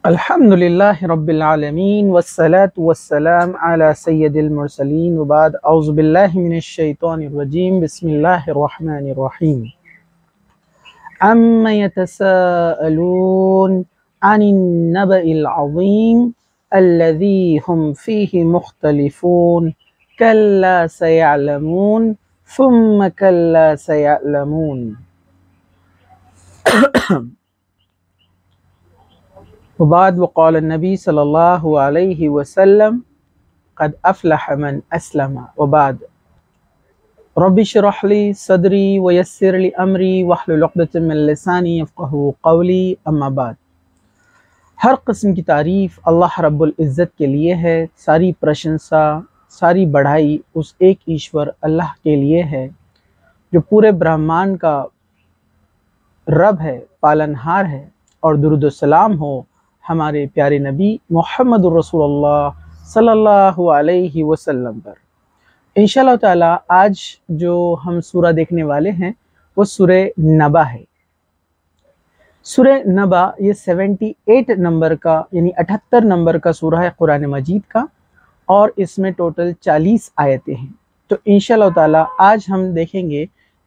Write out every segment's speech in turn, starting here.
الحمدللہ رب العالمین والصلاة والسلام علی سید المرسلین وبعد اعوذ باللہ من الشیطان الرجیم بسم اللہ الرحمن الرحیم عَمَّ يَتَسَاءَلُونَ عَنِ النَّبَإِ الْعَظِيمِ الَّذِي هُمْ فِيهِ مُخْتَلِفُونَ كَلَّا سَيَعْلَمُونَ ثُمَّ كَلَّا سَيَعْلَمُونَ وبعد وقال النبی صلی اللہ علیہ وسلم قد افلح من اسلم وبعد رب اشرح لی صدری ویسر لی امری واحلل عقدۃ من لسانی یفقہوا قولی اما بعد۔ ہر قسم کی تعریف اللہ رب العزت کے لیے ہے، ساری پرشنسا، ساری بڑھائی اس ایک ایشور اللہ کے لیے ہے جو پورے برہمانڈ کا رب ہے، پالنہار ہے، اور درود و سلام ہو ہمارے پیارے نبی محمد الرسول اللہ صلی اللہ علیہ وسلم پر۔ انشاءاللہ تعالی آج جو ہم سورہ دیکھنے والے ہیں وہ سورہ نبا ہے۔ سورہ نبا یہ 78 نمبر کا یعنی 78 نمبر کا سورہ ہے قرآن مجید کا، اور اس میں ٹوٹل 40 آیتیں ہیں۔ تو انشاءاللہ تعالی آج ہم دیکھیں گے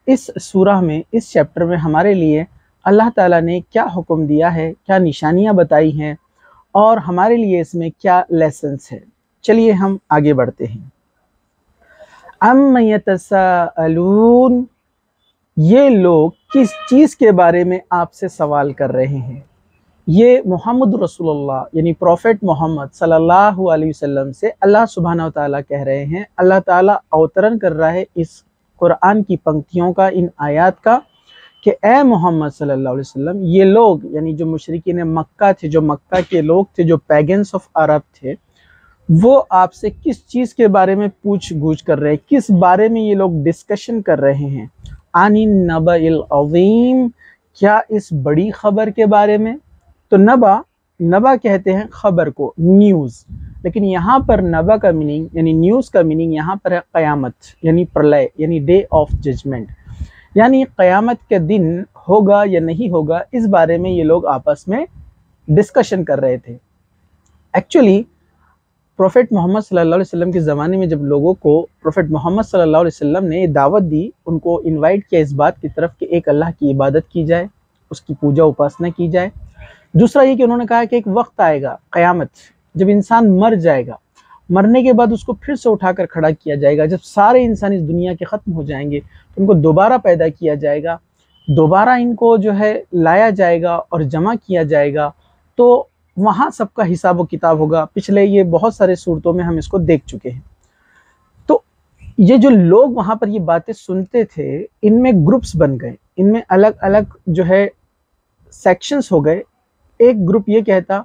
اس سورہ میں، اس چیپٹر میں ہمارے لیے اللہ تعالیٰ نے کیا حکم دیا ہے، کیا نشانیاں بتائی ہیں، اور ہمارے لیے اس میں کیا لیسنس ہے۔ چلیے ہم آگے بڑھتے ہیں۔ عَمَّ يَتَسَاءَلُونَ، یہ لوگ کس چیز کے بارے میں آپ سے سوال کر رہے ہیں؟ یہ محمد رسول اللہ یعنی پروفٹ محمد صلی اللہ علیہ وسلم سے اللہ سبحانہ و تعالیٰ کہہ رہے ہیں۔ اللہ تعالیٰ اوترن کر رہا ہے اس قرآن کی پنکتیوں کا، ان آیات کا، کہ اے محمد صلی اللہ علیہ وسلم، یہ لوگ یعنی جو مشرکین مکہ تھے، جو مکہ کے لوگ تھے، جو پیگنس آف عرب تھے، وہ آپ سے کس چیز کے بارے میں پوچھ گچھ کر رہے ہیں، کس بارے میں یہ لوگ ڈسکشن کر رہے ہیں؟ عن النبأ العظیم، کیا اس بڑی خبر کے بارے میں؟ تو نبا کہتے ہیں خبر کو، نیوز، لیکن یہاں پر نبا کا میننگ یعنی نیوز کا میننگ یہاں پر ہے قیامت یعنی پرلے یعنی ڈے آف ججمنٹ، یعنی قیامت کے دن ہوگا یا نہیں ہوگا، اس بارے میں یہ لوگ آپس میں ڈسکشن کر رہے تھے۔ ایکچولی پروفٹ محمد صلی اللہ علیہ وسلم کے زمانے میں جب لوگوں کو پروفٹ محمد صلی اللہ علیہ وسلم نے دعوت دی، ان کو انوائٹ کیا اس بات کی طرف کہ ایک اللہ کی عبادت کی جائے، اس کی پوجا اپاسنا کی جائے۔ دوسرا یہ کہ انہوں نے کہا کہ ایک وقت آئے گا قیامت، جب انسان مر جائے گا، مرنے کے بعد اس کو پھر سے اٹھا کر کھڑا کیا جائے گا۔ جب سارے انسان اس دنیا کے ختم ہو جائیں گے تو ان کو دوبارہ پیدا کیا جائے گا، دوبارہ ان کو جو ہے لایا جائے گا اور جمع کیا جائے گا، تو وہاں سب کا حساب و کتاب ہوگا۔ پچھلے یہ بہت سارے صورتوں میں ہم اس کو دیکھ چکے ہیں۔ تو یہ جو لوگ وہاں پر یہ باتیں سنتے تھے، ان میں گروپس بن گئے، ان میں الگ الگ جو ہے سیکشنز ہو گئے۔ ایک گروپ یہ کہتا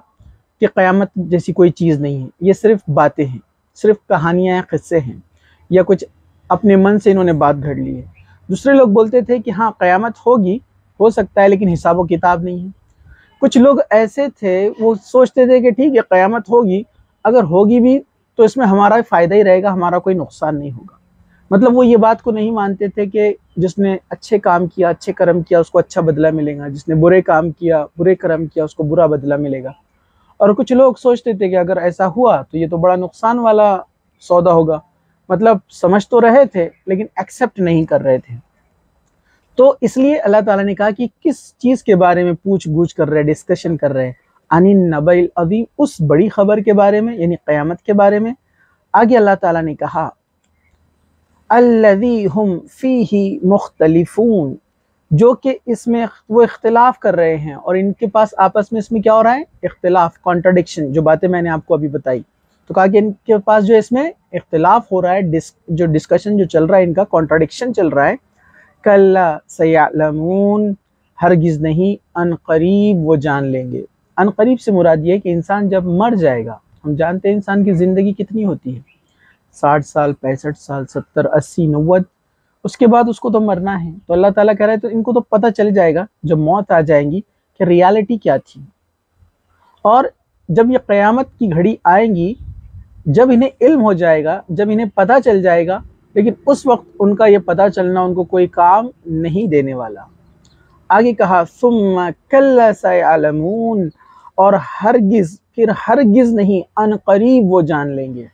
کہ قیامت جیسی کوئی چیز نہیں ہے، یہ صرف باتیں ہیں، صرف کہانیاں ہیں، قصے ہیں، یا کچھ اپنے من سے انہوں نے بات گھڑ لی ہے۔ دوسرے لوگ بولتے تھے کہ ہاں قیامت ہوگی، ہو سکتا ہے، لیکن حساب و کتاب نہیں ہے۔ کچھ لوگ ایسے تھے وہ سوچتے تھے کہ ٹھیک ہے قیامت ہوگی، اگر ہوگی بھی تو اس میں ہمارا فائدہ ہی رہے گا، ہمارا کوئی نقصان نہیں ہوگا۔ مطلب وہ یہ بات کو نہیں مانتے تھے کہ جس نے اچھے کام کیا، اچھے کرم کیا، اس کو اچھا بدلہ ملے گا، جس نے برے کام کیا، برے کرم کیا، اس کو برا بدلہ ملے گا۔ اور کچھ لوگ سوچتے تھے کہ اگر ایسا ہوا تو یہ تو بڑا نقصان والا سودا ہوگا، مطلب سمجھ تو رہے تھے لیکن ایکسیپٹ نہیں کر رہے تھے۔ تو اس لیے اللہ تعالیٰ نے کہا کہ کس چیز کے بارے میں پوچھ گچھ کر رہے، ڈسکشن کر رہے ہیں؟ عن النبأ العظیم، اس بڑی خبر کے بارے میں یعنی قیامت کے بارے میں۔ آگے اللہ تعالیٰ نے کہا الذی ہم فیہ مختلفون، جو کہ اس میں وہ اختلاف کر رہے ہیں، اور ان کے پاس آپس میں اس میں کیا ہو رہا ہے؟ اختلاف، کانٹرڈکشن، جو باتیں میں نے آپ کو ابھی بتائی۔ تو کہا کہ ان کے پاس جو اس میں اختلاف ہو رہا ہے، جو ڈسکشن جو چل رہا ہے، ان کا کانٹرڈکشن چل رہا ہے۔ کلا سیعلمون، ہرگز نہیں، ان قریب وہ جان لیں گے۔ ان قریب سے مراد یہ ہے کہ انسان جب مر جائے گا، ہم جانتے ہیں انسان کی زندگی کتنی ہوتی ہے، 60 سال، 65 سال، 70، 80، 90، اس کے بعد اس کو تو مرنا ہے۔ تو اللہ تعالیٰ کہہ رہے ہیں تو ان کو تو پتہ چل جائے گا جب موت آ جائیں گی کہ ریالٹی کیا تھی۔ اور جب یہ قیامت کی گھڑی آئیں گی، جب انہیں علم ہو جائے گا، جب انہیں پتہ چل جائے گا، لیکن اس وقت ان کا یہ پتہ چلنا ان کو کوئی کام نہیں دینے والا۔ آگے کہا ثم کلا سیعلمون، اور ہرگز پھر ہرگز نہیں ان قریب وہ جان لیں گے۔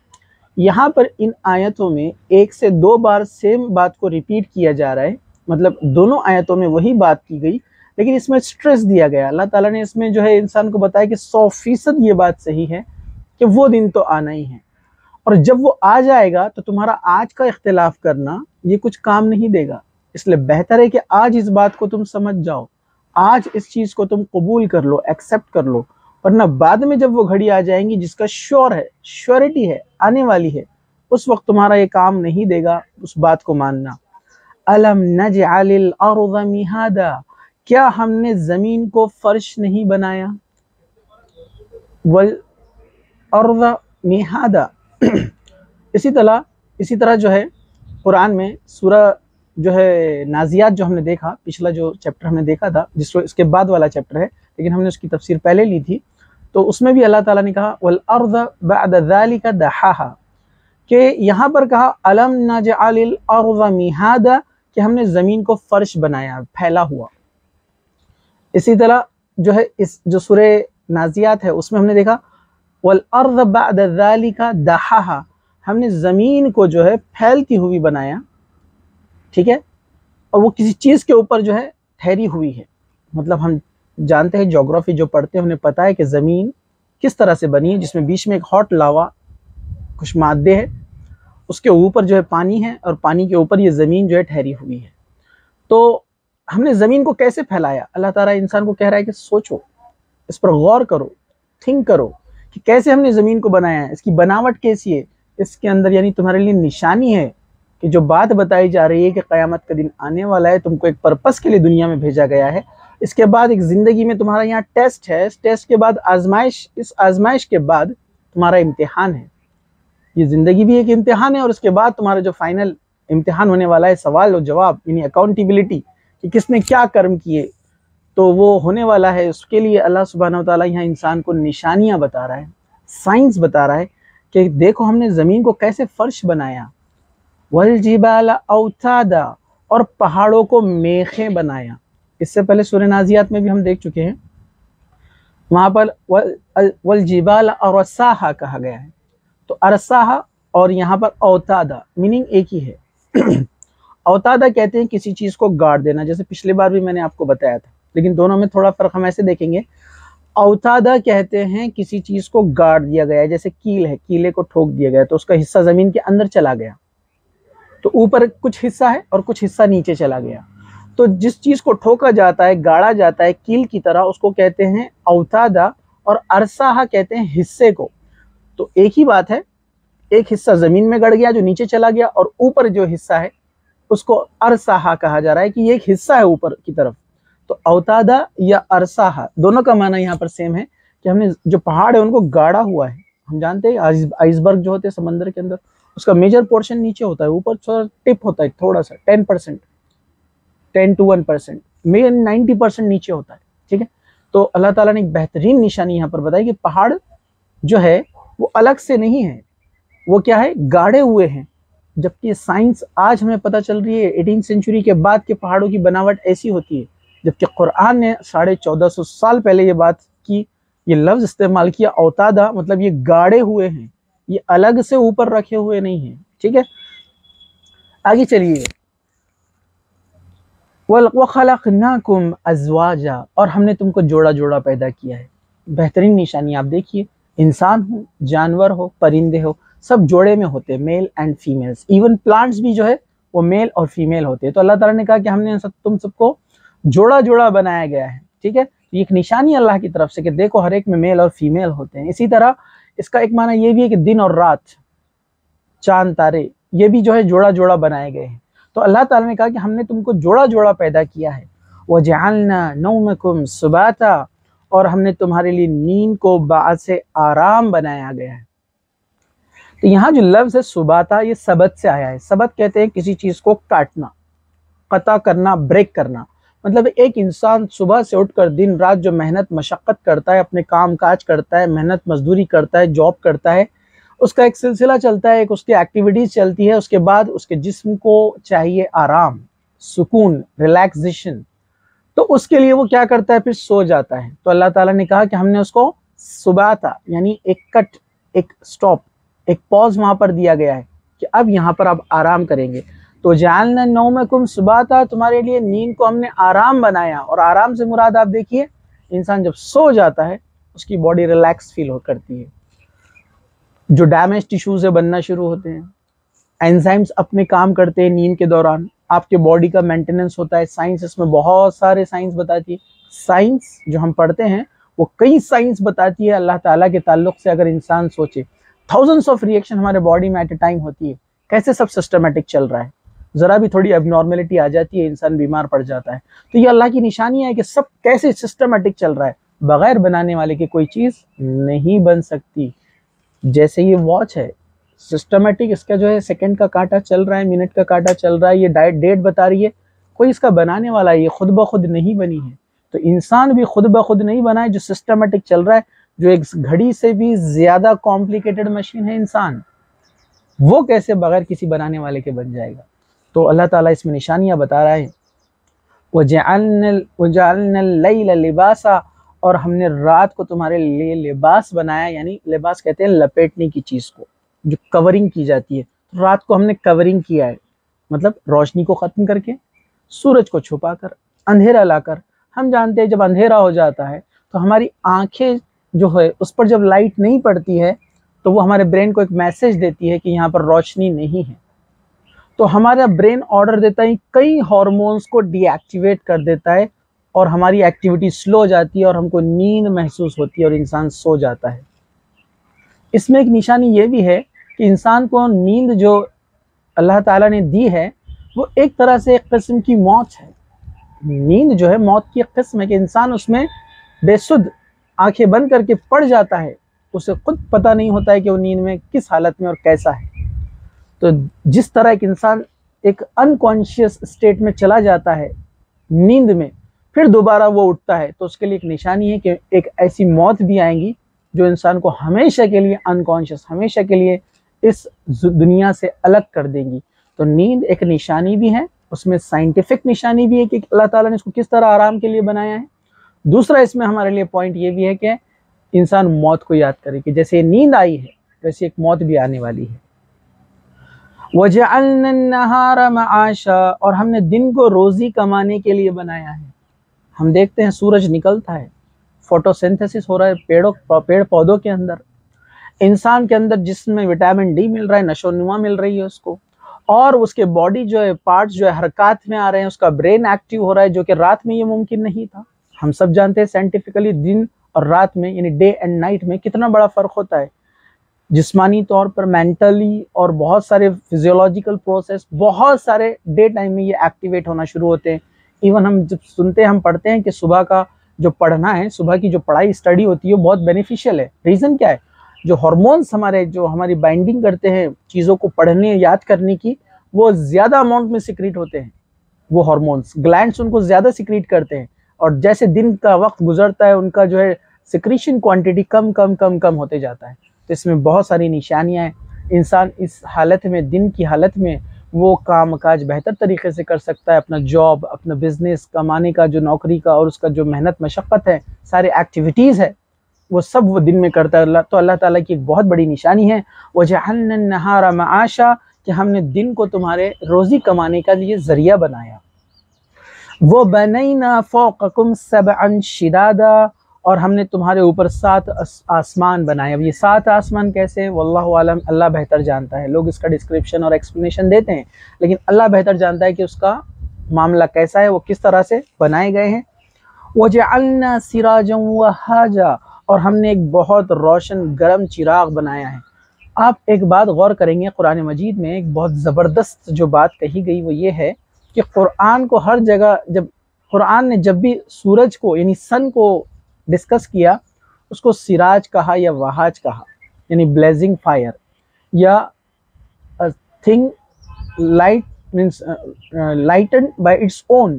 یہاں پر ان آیتوں میں 1 سے 2 بار سیم بات کو ریپیٹ کیا جا رہا ہے، مطلب دونوں آیتوں میں وہی بات کی گئی، لیکن اس میں سٹریس دیا گیا۔ اللہ تعالیٰ نے اس میں جو ہے انسان کو بتایا کہ 100% یہ بات صحیح ہے کہ وہ دن تو آنا ہی ہے، اور جب وہ آ جائے گا تو تمہارا آج کا اختلاف کرنا یہ کچھ کام نہیں دے گا۔ اس لیے بہتر ہے کہ آج اس بات کو تم سمجھ جاؤ، آج اس چیز کو تم قبول کر لو، ایکسیپٹ کر لو، ورنہ بعد میں جب وہ گھڑی آ جائیں گی جس کا شور ہے، شیورٹی ہے، آنے والی ہے، اس وقت تمہارا یہ کام نہیں دے گا اس بات کو ماننا۔ الم نجعل الارض مہادا، کیا ہم نے زمین کو فرش نہیں بنایا؟ والارض مہادا اسی طرح جو ہے قرآن میں سورہ جو ہے نازیات جو ہم نے دیکھا، پچھلا جو چیپٹر ہم نے دیکھا تھا، جس کو اس کے بعد والا چیپٹر ہے، لیکن ہم نے اس کی تفسیر پہلے لی تھی، تو اس میں بھی اللہ تعالیٰ نے کہا والارض بعد ذلك دحاها، کہ یہاں پر کہا الم نجعل الارض مہادا، کہ ہم نے زمین کو فرش بنایا، پھیلا ہوا۔ اسی طرح جو ہے اس جو سورہ نازیات ہے اس میں ہم نے دیکھا والارض بعد ذلك دحاها، ہم نے زمین کو جو ہے پھیلتی ہوئی بنایا، ٹھیک ہے، اور وہ کسی چیز کے اوپر جو ہے ٹھہری ہوئی ہے۔ مطلب ہم جانتے ہیں جغرافی جو پڑھتے ہیں انہیں پتہ ہے کہ زمین کس طرح سے بنی ہے، جس میں بیچ میں ایک ہاٹ لاوا کچھ مادے ہے، اس کے اوپر جو ہے پانی ہے، اور پانی کے اوپر یہ زمین جو ہے ٹھہری ہوئی ہے۔ تو ہم نے زمین کو کیسے پھیلایا؟ اللہ تعالیٰ انسان کو کہہ رہا ہے کہ سوچو، اس پر غور کرو، تھنک کرو کہ کیسے ہم نے زمین کو بنایا ہے، اس کی بناوٹ کیسی ہے، اس کے اندر یعنی تمہارے لیے نشانی ہے کہ جو بات بتائی جا رہی ہے کہ قیامت کا دن آنے والا ہے، تم کو ایک پرپس کے لیے دنیا میں بھیجا گیا ہے، اس کے بعد ایک زندگی میں تمہارا یہاں ٹیسٹ ہے، اس ٹیسٹ کے بعد آزمائش، اس آزمائش کے بعد تمہارا امتحان ہے۔ یہ زندگی بھی ایک امتحان ہے، اور اس کے بعد تمہارا جو فائنل امتحان ہونے والا ہے، سوال و جواب یعنی اکاؤنٹیبلٹی، کہ کس نے کیا کرم کیے، تو وہ ہونے والا ہے۔ اس کے لیے اللہ سبحانہ و تعالیٰ یہاں انسان کو نشانیاں بتا رہا ہے، سائنس بتا رہا ہے کہ دیکھو ہم نے زمین کو کیسے فرش بنایا، والجبال اوتادا، اور پہاڑوں کو میخیں بنایا۔ اس سے پہلے سورہ نازیات میں بھی ہم دیکھ چکے ہیں، وہاں پر والجبال ارساہا کہا گیا ہے، تو ارساہا اور یہاں پر اوتادا میننگ ایک ہی ہے۔ اوتادا کہتے ہیں کسی چیز کو گاڑ دینا، جیسے پچھلی بار بھی میں نے آپ کو بتایا تھا، لیکن دونوں میں تھوڑا فرق ہم ایسے دیکھیں گے۔ اوتادا کہتے ہیں کسی چیز کو گاڑ دیا گیا ہے، جیسے کیل ہے، کیلے کو ٹھوک دیا گیا تو اس کا حصہ زمین کے اندر چلا گیا، تو اوپر کچھ حصہ ہے اور کچھ حصہ نیچے چلا گیا۔ تو جس چیز کو ٹھوکا جاتا ہے، گاڑا جاتا ہے کیل کی طرح، اس کو کہتے ہیں اوتادا، اور ارساہا کہتے ہیں حصے کو۔ تو ایک ہی بات ہے، ایک حصہ زمین میں گڑ گیا جو نیچے چلا گیا، اور اوپر جو حصہ ہے اس کو ارساہا کہا جا رہا ہے کہ یہ ایک حصہ ہے اوپر کی طرف۔ تو اوتادا یا ارساہا دونوں کا معنی یہاں پر سیم ہے کہ ہم نے جو پہاڑ ہے ان کو گاڑا ہوا ہے۔ ہم جانتے ہیں آئس برگ جو ہوتے ہیں سمندر کے اندر، اس کا میجر پورشن نیچے ہوتا ہے، اوپر تھوڑا ٹپ ہوتا ہے، تھوڑا سا 10% 10 to 1%، 90% نیچے ہوتا ہے، ٹھیک ہے۔ تو اللہ تعالیٰ نے ایک بہترین نشانی یہاں پر بتائی کہ پہاڑ جو ہے وہ الگ سے نہیں ہے، وہ کیا ہے، گاڑے ہوئے ہیں۔ جبکہ سائنس آج ہمیں پتہ چل رہی ہے 18 سینچری کے بعد کے پہاڑوں کی بناوٹ ایسی ہوتی ہے، جبکہ قرآن نے 1450 سال پہلے یہ بات کی، یہ لفظ استعمال کیا اوتادا، مطلب یہ گاڑے ہوئے ہیں، یہ الگ سے اوپر رکھے ہوئے نہیں ہیں، ٹھیک ہے۔ آگے چلیے، وَخَلَقْنَاكُمْ أَزْوَاجًا، اور ہم نے تم کو جوڑا جوڑا پیدا کیا ہے۔ بہترین نشانی آپ دیکھیے، انسان ہو، جانور ہو، پرندے ہو، سب جوڑے میں ہوتے ہیں، male and females, even plants بھی جو ہے وہ میل اور فیمیل ہوتے ہیں۔ تو اللہ تعالیٰ نے کہا کہ ہم نے تم سب کو جوڑا جوڑا بنایا گیا ہے، ٹھیک ہے۔ یہ ایک نشانی اللہ کی طرف سے کہ دیکھو ہر ایک میں میل اور فیمیل ہوتے ہیں۔ اسی طرح اس کا ایک معنی یہ بھی ہے کہ دن اور رات، چاند تارے، یہ بھی جو ہے جوڑا جوڑا بنائے گئے ہیں۔ تو اللہ تعالیٰ نے کہا کہ ہم نے تم کو جوڑا جوڑا پیدا کیا ہے۔ وَجَعَلْنَا نَوْمَكُمْ سُبَاتًا، اور ہم نے تمہارے لیے نیند کو باعث آرام بنایا گیا ہے۔ تو یہاں جو لفظ ہے سباتا، یہ سبت سے آیا ہے۔ سبت کہتے ہیں کسی چیز کو کاٹنا، قطع کرنا، بریک کرنا۔ مطلب ایک انسان صبح سے اٹھ کر دن رات جو محنت مشقت کرتا ہے، اپنے کام کاج کرتا ہے، محنت مزدوری کرتا ہے، جاب کرتا ہے، اس کا ایک سلسلہ چلتا ہے، ایک اس کی ایکٹیویٹیز چلتی ہے، اس کے بعد اس کے جسم کو چاہیے آرام، سکون، ریلیکسیشن۔ تو اس کے لیے وہ کیا کرتا ہے؟ پھر سو جاتا ہے. تو اللہ تعالیٰ نے کہا کہ ہم نے اس کو سباتا یعنی ایک کٹ، ایک سٹاپ، ایک پاز وہاں پر دیا گیا ہے کہ اب یہاں پر آپ آرام کریں گے. تو جعلنا نومکم سباتا، تمہارے لیے نیند کو ہم نے آرام بنایا. اور آرام سے مراد آپ دیکھیے، انسان جب سو جاتا ہے اس کی باڈی ریلیکس فیل کرتی ہے، جو ڈیمیج ٹیشوز بننا شروع ہوتے ہیں، انزائمز اپنے کام کرتے ہیں نیند کے دوران، آپ کے باڈی کا مینٹیننس ہوتا ہے. سائنس اس میں بہت سارے سائنس بتاتی ہے. سائنس جو ہم پڑھتے ہیں وہ کئی سائنس بتاتی ہے اللہ تعالیٰ کے تعلق سے. اگر انسان سوچے تھاؤزنڈس آف ریئیکشن ہمارے باڈی میں ایٹ اے ٹائم ہوتی ہے، کیسے سب سسٹمیٹک چل رہا ہے. ذرا بھی تھوڑی اب نارملٹی آ جاتی ہے انسان بیمار پڑ جاتا ہے. تو یہ اللہ کی نشانی ہے کہ سب کیسے سسٹمیٹک چل رہا ہے. بغیر بنانے والے کی کوئی چیز نہیں بن سکتی. جیسے یہ واچ ہے سسٹمیٹک، اس کا جو ہے سیکنڈ کا کانٹا چل رہا ہے، منٹ کا کانٹا چل رہا ہے، یہ ڈیٹ بتا رہی ہے، کوئی اس کا بنانے والا ہے، یہ خود بخود نہیں بنی ہے. تو انسان بھی خود بخود نہیں بنا ہے، جو سسٹمیٹک چل رہا ہے، جو ایک گھڑی سے بھی زیادہ کمپلیکیٹڈ مشین ہے انسان، وہ کیسے بغیر کسی بنانے والے کے بن جائے گا. تو اللہ تعالیٰ اس میں نشانیاں بتا رہا ہے. وَجَعَلْنَا اللَّيْلَ لِبَاسًا، اور ہم نے رات کو تمہارے لیے لباس بنایا. یعنی لباس کہتے ہیں لپیٹنے کی چیز کو، جو کورنگ کی جاتی ہے. رات کو ہم نے کورنگ کیا ہے، مطلب روشنی کو ختم کر کے، سورج کو چھپا کر، اندھیرا لا کر. ہم جانتے ہیں جب اندھیرا ہو جاتا ہے تو ہماری آنکھیں جو ہے اس پر جب لائٹ نہیں پڑتی ہے تو وہ ہمارے برین کو ایک میسج دیتی ہے کہ یہاں پر روشنی نہیں ہے. تو ہمارا برین آرڈر دیتا ہے، کئی ہارمونز کو ڈی ایکٹیویٹ کر دیتا ہے، اور ہماری ایکٹیویٹی سلو ہو جاتی ہے اور ہم کو نیند محسوس ہوتی ہے اور انسان سو جاتا ہے. اس میں ایک نشانی یہ بھی ہے کہ انسان کو نیند جو اللہ تعالیٰ نے دی ہے وہ ایک طرح سے ایک قسم کی موت ہے. نیند جو ہے موت کی ایک قسم ہے کہ انسان اس میں بے سدھ آنکھیں بند کر کے پڑ جاتا ہے، اسے خود پتہ نہیں ہوتا ہے کہ وہ نیند میں کس حالت میں اور کیسا ہے. تو جس طرح ایک انسان ایک انکانشیس اسٹیٹ میں چلا جاتا ہے نیند میں، پھر دوبارہ وہ اٹھتا ہے، تو اس کے لیے ایک نشانی ہے کہ ایک ایسی موت بھی آئیں گی جو انسان کو ہمیشہ کے لیے انکانشیس، ہمیشہ کے لیے اس دنیا سے الگ کر دیں گی. تو نیند ایک نشانی بھی ہے، اس میں سائنٹیفک نشانی بھی ہے کہ اللہ تعالیٰ نے اس کو کس طرح آرام کے لیے بنایا ہے. دوسرا اس میں ہمارے لیے پوائنٹ یہ بھی ہے کہ انسان موت کو یاد کرے کہ جیسے نیند آئی ہے ویسے ایک موت بھی آنے والی ہے. وَجَعَلْنَا النَّهَارَ مَعَاشًا، اور ہم نے دن کو روزی کمانے کے لیے بنایا ہے. ہم دیکھتے ہیں سورج نکلتا ہے، فوٹو سنتھسس ہو رہا ہے پیڑ پودوں کے اندر، انسان کے اندر جسم میں وٹامن ڈی مل رہا ہے، نشو و نما مل رہی ہے اس کو، اور اس کے باڈی جو ہے پارٹس جو ہے حرکات میں آ رہے ہیں، اس کا برین ایکٹیو ہو رہا ہے، جو کہ رات میں یہ ممکن نہیں تھا. ہم سب جانتے ہیں سائنٹیفکلی دن اور رات میں یعنی ڈے اینڈ نائٹ میں کتنا بڑا فرق ہوتا ہے. جسمانی طور پر، مینٹلی، اور بہت سارے فزیولوجیکل پروسیس بہت سارے ڈے ٹائم میں یہ ایکٹیویٹ ہونا شروع ہوتے ہیں. ایون ہم جب سنتے ہیں، ہم پڑھتے ہیں کہ صبح کا جو پڑھنا ہے، صبح کی جو پڑھائی اسٹڈی ہوتی ہے وہ بہت بینیفیشیل ہے. ریزن کیا ہے؟ جو ہارمونس ہماری بائنڈنگ کرتے ہیں چیزوں کو پڑھنے یاد کرنے کی، وہ زیادہ اماؤنٹ میں سیکریٹ ہوتے ہیں. وہ ہارمونس گلینڈس ان کو زیادہ سیکریٹ کرتے ہیں، اور جیسے دن کا وقت گزرتا ہے ان کا جو ہے سیکریشن کوانٹٹی کم ہوتے جاتا ہے. تو اس میں بہت ساری نشانیاں ہیں. انسان اس حالت میں، دن کی حالت میں، وہ کام کاج بہتر طریقے سے کر سکتا ہے. اپنا جاب، اپنا بزنس، کمانے کا جو نوکری کا اور اس کا جو محنت مشقت ہے، سارے ایکٹیویٹیز ہے، وہ سب وہ دن میں کرتا ہے. تو اللہ تعالیٰ کی ایک بہت بڑی نشانی ہے وَجَعَلْنَا النَّهَارَ مَعَاشًا، کہ ہم نے دن کو تمہارے روزی کمانے کا لیے ذریعہ بنایا. وَبَنَيْنَا فَوْقَكُمْ سَبْعًا شِدَادًا، اور ہم نے تمہارے اوپر 7 آسمان بنائے. اب یہ 7 آسمان کیسے؟ واللہ عالم، اللہ بہتر جانتا ہے. لوگ اس کا ڈسکرپشن اور ایکسپلینیشن دیتے ہیں، لیکن اللہ بہتر جانتا ہے کہ اس کا معاملہ کیسا ہے، وہ کس طرح سے بنائے گئے ہیں. وَجَعَلْنَا سِرَاجًا وَهَّاجًا، اور ہم نے ایک بہت روشن گرم چراغ بنایا ہے. آپ ایک بات غور کریں گے، قرآن مجید میں ایک بہت زبردست جو بات کہی گئی وہ یہ ہے کہ قرآن کو ہر جگہ، جب قرآن نے جب بھی سورج کو یعنی سن کو ڈسکس کیا، اس کو سراج کہا یا وہاج کہا، یعنی بلیزنگ فائر، یا thing light means lighten by its own,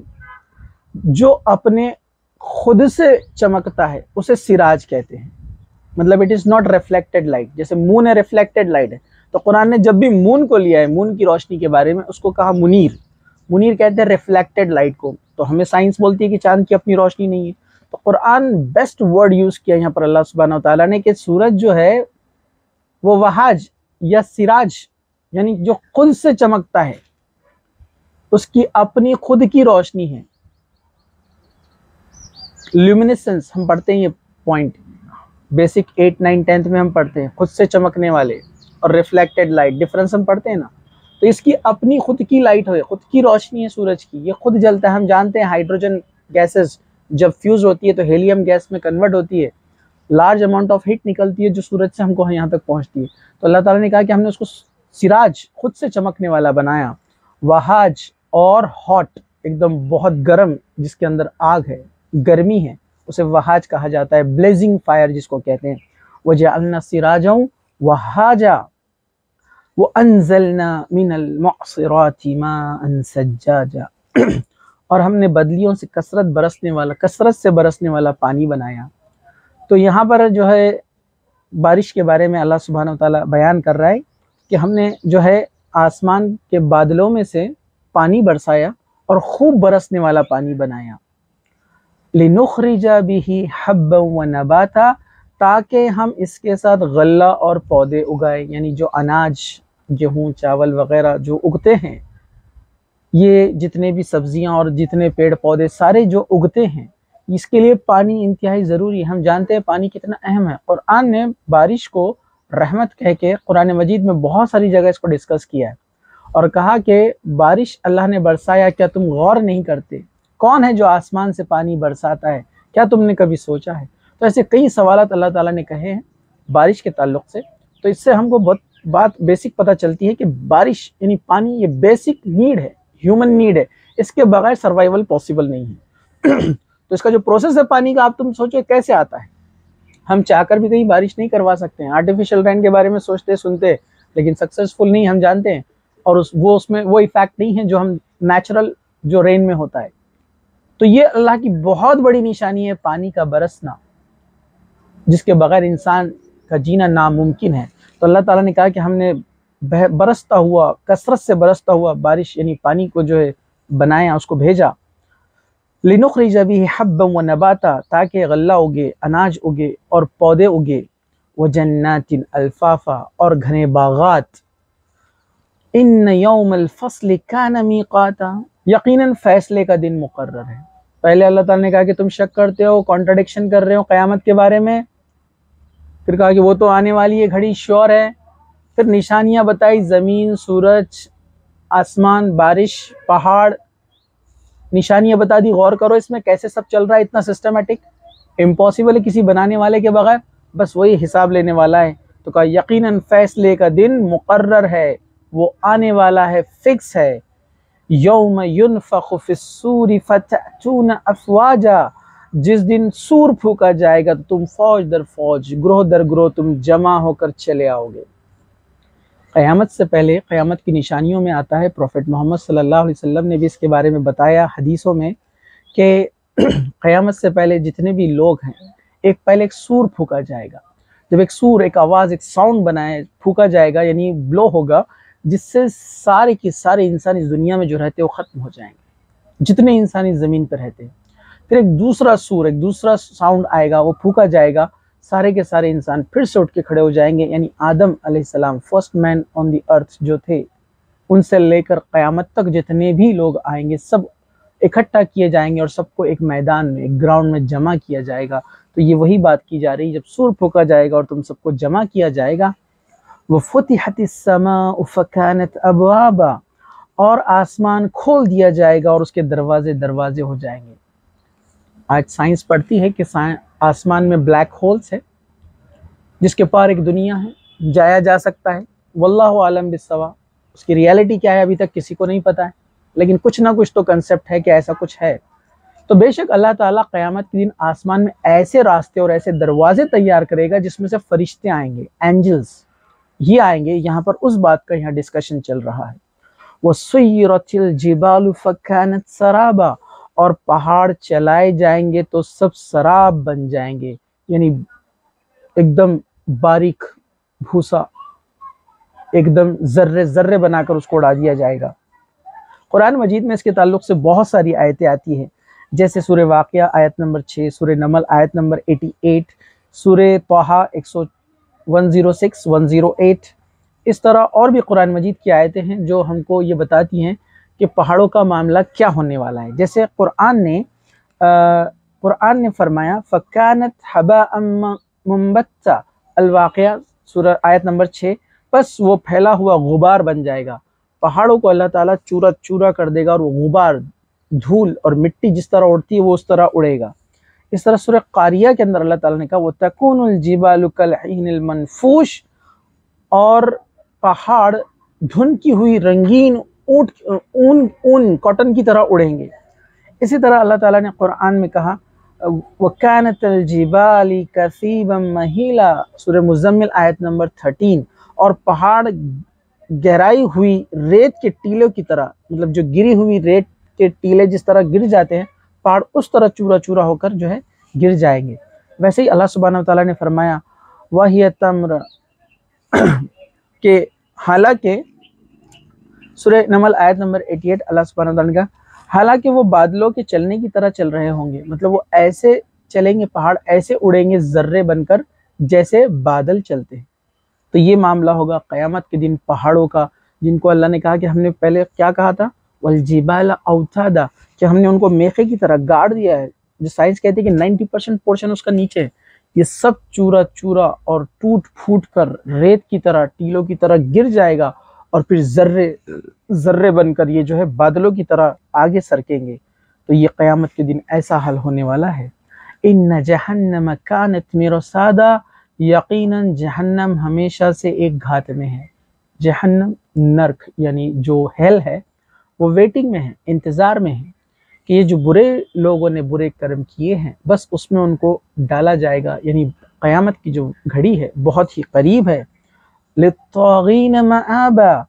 جو اپنے خود سے چمکتا ہے اسے سراج کہتے ہیں. مطلب it is not reflected light. جیسے مون ہے، ریفلیکٹڈ لائٹ ہے، تو قرآن نے جب بھی مون کو لیا ہے، مون کی روشنی کے بارے میں، اس کو کہا منیر. منیر کہتے ہیں ریفلیکٹڈ لائٹ کو. تو تو ہمیں سائنس بولتی ہے کہ چاند کی اپنی روشنی نہیں ہے. تو قرآن بیسٹ ورڈ یوز کیا یہاں پر اللہ سبحانہ وتعالیٰ نے کہ سورج جو ہے وہ وہاج یا سراج یعنی جو خود سے چمکتا ہے، اس کی اپنی خود کی روشنی ہے. لیومینسنس ہم پڑھتے ہیں، یہ پوائنٹ بیسک 8 9 10 میں ہم پڑھتے ہیں، خود سے چمکنے والے اور ریفلیکٹڈ لائٹ، ڈفرنس ہم پڑھتے ہیں نا. تو اس کی اپنی خود کی لائٹ ہے، خود کی روشنی ہے سورج کی، یہ خود جلتا ہے. ہم جانتے ہیں ہائیڈروجن گیسز جب فیوز ہوتی ہے تو ہیلیم گیس میں کنورٹ ہوتی ہے، لارج اماؤنٹ آف ہیٹ نکلتی ہے جو سورج سے ہم کو یہاں تک پہنچتی ہے. تو اللہ تعالیٰ نے کہا کہ ہم نے اس کو سراج خود سے چمکنے والا بنایا، وہاج اور ہاٹ ایک دم بہت گرم جس کے اندر آگ ہے، گرمی ہے، اسے وہاج کہا جاتا ہے، بلیزنگ فائر جس کو کہتے ہیں. وَجَعَلْنَا سِرَاجًا وَهَّاجًا وَأَنزَلْنَا مِنَ الْمُعْصِرَاتِ مَاءً ثَجَّاجًا اور ہم نے بدلیوں سے کثرت سے برسنے والا پانی بنایا. تو یہاں پر جو ہے بارش کے بارے میں اللہ سبحانہ وتعالیٰ بیان کر رہا ہے کہ ہم نے جو ہے آسمان کے بادلوں میں سے پانی برسایا اور خوب برسنے والا پانی بنایا. لِنُخْرِجَ بِهِ حَبًّا وَنَبَاتًا تاکہ ہم اس کے ساتھ غلہ اور پودے اگائیں، یعنی جو اناج، گیہوں، چاول وغیرہ جو اگتے ہیں، یہ جتنے بھی سبزیاں اور جتنے پیڑ پودے سارے جو اگتے ہیں، اس کے لیے پانی انتہائی ضروری ہے. ہم جانتے ہیں پانی کتنا اہم ہے. قرآن نے بارش کو رحمت کہہ کے قرآن مجید میں بہت ساری جگہ اس کو ڈسکس کیا ہے اور کہا کہ بارش اللہ نے برسایا، کیا تم غور نہیں کرتے؟ کون ہے جو آسمان سے پانی برساتا ہے؟ کیا تم نے کبھی سوچا ہے؟ تو ایسے کئی سوالات اللہ تعالیٰ نے کہے ہیں بارش کے تعلق سے. تو اس سے ہم کو بات بیسک پتہ چلتی ہے کہ بارش یعنی پانی یہ بیسک نیڈ ہے، ہیومن نیڈ ہے، اس کے بغیر سروائیول پاسبل نہیں ہے. تو اس کا جو پروسیس ہے پانی کا، آپ تم سوچو کیسے آتا ہے. ہم چاہ کر بھی کہیں بارش نہیں کروا سکتے ہیں. آرٹیفیشل رین کے بارے میں سوچتے سنتے لیکن سکسیسفل نہیں، ہم جانتے ہیں، اور اس میں وہ ایفیکٹ نہیں ہے جو ہم نیچرل جو رین میں ہوتا ہے. تو یہ اللہ کی بہت بڑی نشانی ہے پانی کا برسنا، جس کے بغیر انسان کا جینا ناممکن ہے. تو اللہ تعالیٰ نے کہا کہ ہم نے برستا ہوا، کثرت سے برستا ہوا بارش یعنی پانی کو جو ہے بنایا، اس کو بھیجا. لِنُخْرِجَ بِهِ حَبًّا وَنَبَاتًا تاکہ غلہ اگے، اناج اگے اور پودے اگے. وَجَنَّاتٍ الْفَافًا اور گھنے باغات. إِنَّ يَوْمَ الْفَصْلِ كَانَ مِيقَاتًا یقیناً فیصلے کا دن مقرر ہے. پہلے اللہ تعالیٰ نے کہا کہ تم شک کرتے ہو، کانٹرڈکشن کر رہے ہو قیامت کے بارے میں. پھر کہا کہ وہ تو آنے والی ہے گھڑی، شور ہے. پھر نشانیاں بتائی، زمین، سورج، آسمان، بارش، پہاڑ، نشانیاں بتا دی. غور کرو اس میں کیسے سب چل رہا ہے، اتنا سسٹمیٹک. امپاسبل ہے کسی بنانے والے کے بغیر، بس وہی حساب لینے والا ہے. تو کہا یقیناً فیصلے کا دن مقرر ہے، وہ آنے والا ہے، فکس ہے. یوم ینفخ فی الصور فتأتون افواجا جس دن سور پھونکا جائے گا تو تم فوج در فوج، گروہ در گروہ تم جمع ہو کر چلے آؤ گے. قیامت سے پہلے، قیامت کی نشانیوں میں آتا ہے، پروفیٹ محمد صلی اللہ علیہ وسلم نے بھی اس کے بارے میں بتایا حدیثوں میں کہ قیامت سے پہلے جتنے بھی لوگ ہیں، پہلے ایک سور پھونکا جائے گا. جب ایک سور، ایک آواز، ایک ساؤنڈ بنائے، پھونکا جائے گا یعنی بلو ہوگا، جس سے سارے کی سارے انسان اس دنیا میں جو رہتے ہیں وہ ختم ہو جائیں گے، جتنے انسان اس زمین پر رہتے ہیں. پھر ایک دوسرا سور، ایک دوسرا ساؤنڈ آئے گا، وہ پھونکا جائے گا، سارے کے سارے انسان پھر سے اٹھ کے کھڑے ہو جائیں گے. یعنی آدم علیہ السلام، فرسٹ مین آن دی ارتھ جو تھے، ان سے لے کر قیامت تک جتنے بھی لوگ آئیں گے سب اکٹھا کیے جائیں گے اور سب کو ایک میدان میں، ایک گراؤنڈ میں جمع کیا جائے گا. تو یہ وہی بات کی جا رہی، جب سور پھونکا جائے گا اور تم سب کو جمع کیا جائے گا. وَفُتِحَتِ السَّمَاءُ فَكَانَتْ أَبْوَابًا اور آسمان کھول دیا جائے گا اور اس کے دروازے ہو جائیں گے. آج سائنس پڑھتی ہے کہ آسمان میں بلیک ہولز ہے جس کے پار ایک دنیا ہے، جایا جا سکتا ہے. واللہ عالم بالصواب، اس کی ریالٹی کیا ہے ابھی تک کسی کو نہیں پتا ہے، لیکن کچھ نہ کچھ تو کنسیپٹ ہے کہ ایسا کچھ ہے. تو بے شک اللہ تعالیٰ قیامت کے دن آسمان میں ایسے راستے اور ایسے دروازے تیار کرے گا جس میں سے فرشتے آئیں گے، اینجلز یہ آئیں گے. یہاں پر اس بات کا یہاں ڈسکشن چل رہا ہے. وَسُيِّرَتِ الْجِبَالُ فَكَانَتْ سَرَابًا اور پہاڑ چلائے جائیں گے تو سب سراب بن جائیں گے، یعنی ایک دم باریک بھوسا، ایک دم ذرے ذرے بنا کر اس کو اڑا دیا جائے گا. قرآن مجید میں اس کے تعلق سے بہت ساری آیتیں آتی ہیں، جیسے سورہ واقعہ آیت نمبر 6، سورہ نمل آیت نمبر 88، سورہ طٰہٰ 106 108۔ اس طرح اور بھی قرآن مجید کی آیتیں ہیں جو ہم کو یہ بتاتی ہیں کہ پہاڑوں کا معاملہ کیا ہونے والا ہے۔ جیسے قرآن نے فرمایا فَكَانَتْ حَبَاءً مُنبَثًّا، الواقعہ سورہ آیت نمبر 6، بس وہ پھیلا ہوا غبار بن جائے گا، پہاڑوں کو اللہ تعالیٰ چورا چورا کر دے گا، اور وہ غبار، دھول اور مٹی جس طرح اڑتی ہے وہ اس طرح اڑے گا۔ اس طرح سورہ قاریہ کے اندر اللہ تعالیٰ نے کہا وَتَكُونُ الْجِبَالُ كَالْعِهْنِ الْمَنْفُوشِ، اور پہاڑ دھنکی ہوئی رنگین اون کاٹن کی طرح اڑیں گے۔ اسی طرح اللہ تعالیٰ نے قرآن میں کہا وَكَانَتِ الْجِبَالِ كَثِيبًا مَهِيلًا، سورہ مزمل آیت نمبر 13، اور پہاڑ گہرائی ہوئی ریت کے ٹیلوں کی طرح، مطلب جو گری ہوئی ریت کے ٹیلے جس طرح گر جاتے ہیں، پہاڑ اس طرح چورا چورا ہو کر جو ہے گر جائیں گے۔ ویسے ہی اللہ سبحانہ وتعالیٰ نے فرمایا وَهِيَ تَمْرُ، کہ حالانکہ سورہ نمل آیت نمبر 88، اللہ سبحانہ وتعالیٰ نے کہا حالانکہ وہ بادلوں کے چلنے کی طرح چل رہے ہوں گے، مطلب وہ ایسے چلیں گے، پہاڑ ایسے اڑیں گے ذرے بن کر جیسے بادل چلتے ہیں۔ تو یہ معاملہ ہوگا قیامت کے دن پہاڑوں کا، جن کو اللہ نے کہا کہ ہم نے پہلے کیا کہا تھا وَالْجِبَالَ أَوْتَادًا، کہ ہم نے ان کو میخے کی طرح گاڑ دیا ہے، جو سائنس کہتے ہیں کہ 90% پورشن اس کا نیچے ہے، یہ سب چورا چورا اور ٹوٹ پھوٹ کر ریت کی طرح، ٹیلوں کی طرح گر جائے گا، اور پھر ذرے ذرے بن کر یہ جو ہے بادلوں کی طرح آگے سرکیں گے۔ تو یہ قیامت کے دن ایسا حل ہونے والا ہے۔ إِنَّ جَهَنَّمَ كَانَتْ مِرْصَادًا، یقیناً جہنم ہمیشہ سے ایک گھات میں ہے۔ جہنم نرک یعنی جو ہیل ہے وہ ویٹنگ میں ہے، انتظار میں ہے کہ یہ جو برے لوگوں نے برے کرم کیے ہیں بس اس میں ان کو ڈالا جائے گا، یعنی قیامت کی جو گھڑی ہے بہت ہی قریب ہے۔ لِلطَّاغِينَ مَآبًا،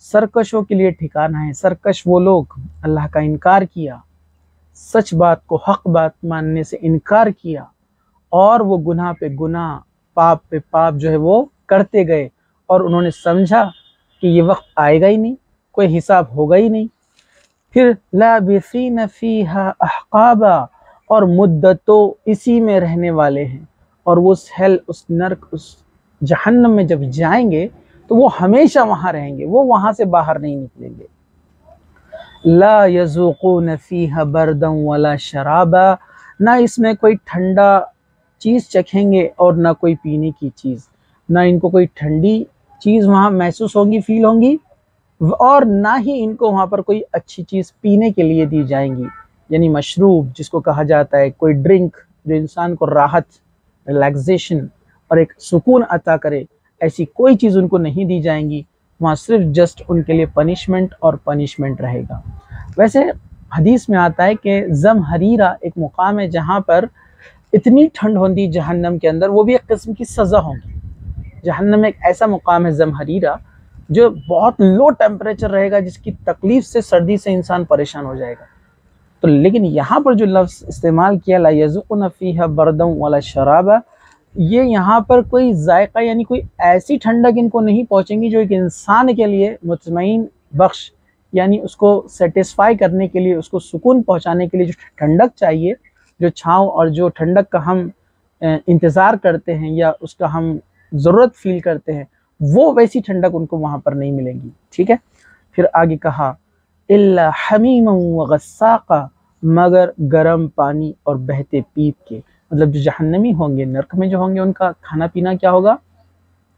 سرکشوں کے لیے ٹھکانہ ہے۔ سرکش وہ لوگ اللہ کا انکار کیا، سچ بات کو حق بات ماننے سے انکار کیا، اور وہ گناہ پہ گناہ، پاپ پہ پاپ جو ہے وہ کرتے گئے، اور انہوں نے سمجھا کہ یہ وقت آئے گا ہی نہیں، کوئی حساب ہوگا ہی نہیں۔ پھر لابثین فیہا احقابا، اور مدتوں اسی میں رہنے والے ہیں، اور وہ اس ہیل، اس نرک، اس جہنم میں جب جائیں گے تو وہ ہمیشہ وہاں رہیں گے، وہ وہاں سے باہر نہیں نکلیں گے۔ لا یذوقون فیہا بردا ولا شرابا، نہ اس میں کوئی ٹھنڈا چیز چکھیں گے اور نہ کوئی پینے کی چیز، نہ ان کو کوئی ٹھنڈی چیز وہاں محسوس ہوگی، فیل ہوں گی، اور نہ ہی ان کو وہاں پر کوئی اچھی چیز پینے کے لیے دی جائیں گی، یعنی مشروب جس کو کہا جاتا ہے، کوئی ڈرنک جو انسان کو راحت، ریلیکسیشن اور ایک سکون عطا کرے، ایسی کوئی چیز ان کو نہیں دی جائیں گی۔ وہاں صرف جسٹ ان کے لیے پنشمنٹ اور پنشمنٹ رہے گا۔ ویسے حدیث میں آتا ہے کہ زمہریرہ ایک مقام ہے جہاں پر اتنی ٹھنڈ ہوتی جہنم کے اندر، وہ بھی ایک قسم کی سزا ہوگی۔ جہنم میں ایک ایسا مقام ہے زمہریرہ جو بہت لو ٹیمپریچر رہے گا، جس کی تکلیف سے، سردی سے انسان پریشان ہو جائے گا۔ تو لیکن یہاں پر جو لفظ استعمال کیا لا یذوقون فیہا بردا ولا شرابا، یہ یہاں پر کوئی ذائقہ یعنی کوئی ایسی ٹھنڈک ان کو نہیں پہنچیں گی جو ایک انسان کے لیے مطمئن بخش، یعنی اس کو سیٹسفائی کرنے کے لیے، اس کو سکون پہنچانے کے لیے جو ٹھنڈک چاہیے، جو چھاؤں اور جو ٹھنڈک کا ہم انتظار کرتے ہیں یا اس کا ہم ضرورت فیل کرتے ہیں، وہ ویسی ٹھنڈک ان کو وہاں پر نہیں ملے گی۔ ٹھیک ہے، پھر آگے کہا الا حمیما وغساقا، مگر گرم پانی اور بہتے پیپ کے، مطلب جو جہنمی ہوں گے، نرک میں جو ہوں گے، ان کا کھانا پینا کیا ہوگا؟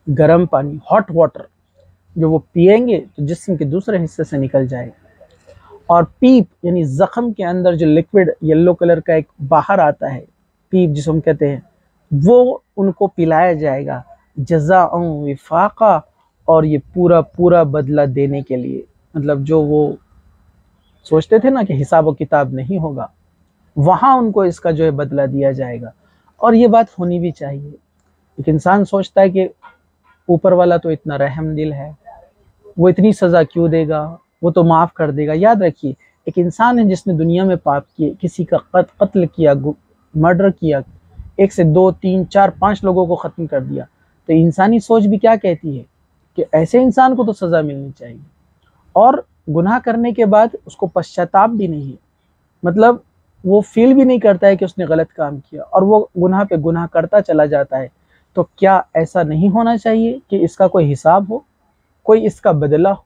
گرم پانی، ہاٹ واٹر، جو وہ پیئیں گے تو جسم کے دوسرے حصے سے نکل جائے گا۔ اور پیپ یعنی زخم کے اندر جو لیکوڈ یلو کلر کا ایک باہر آتا ہے، پیپ جسے ہم کہتے ہیں، وہ ان کو پلایا جائے گا جزاء وفاقا، اور یہ پورا پورا بدلہ دینے کے لیے، مطلب جو وہ سوچتے تھے نا کہ حساب و کتاب نہیں ہوگا، وہاں ان کو اس کا جو ہے بدلہ دیا جائے گا۔ اور یہ بات ہونی بھی چاہیے۔ ایک انسان سوچتا ہے کہ اوپر والا تو اتنا رحم دل ہے، وہ اتنی سزا کیوں دے گا، وہ تو معاف کر دے گا۔ یاد رکھیے، ایک انسان ہے جس نے دنیا میں پاپ کیے، کسی کا قتل کیا، مرڈر کیا، 1 سے 2 3 4 5 لوگوں کو ختم کر دیا، تو انسانی سوچ بھی کیا کہتی ہے کہ ایسے انسان کو تو سزا ملنی چاہیے۔ اور گناہ کرنے کے بعد اس کو پشچاتاپ بھی نہیں ہے، مطلب وہ فیل بھی نہیں کرتا ہے کہ اس نے غلط کام کیا، اور وہ گناہ پہ گناہ کرتا چلا جاتا ہے، تو کیا ایسا نہیں ہونا چاہیے کہ اس کا کوئی حساب ہو، کوئی اس کا بدلہ ہو؟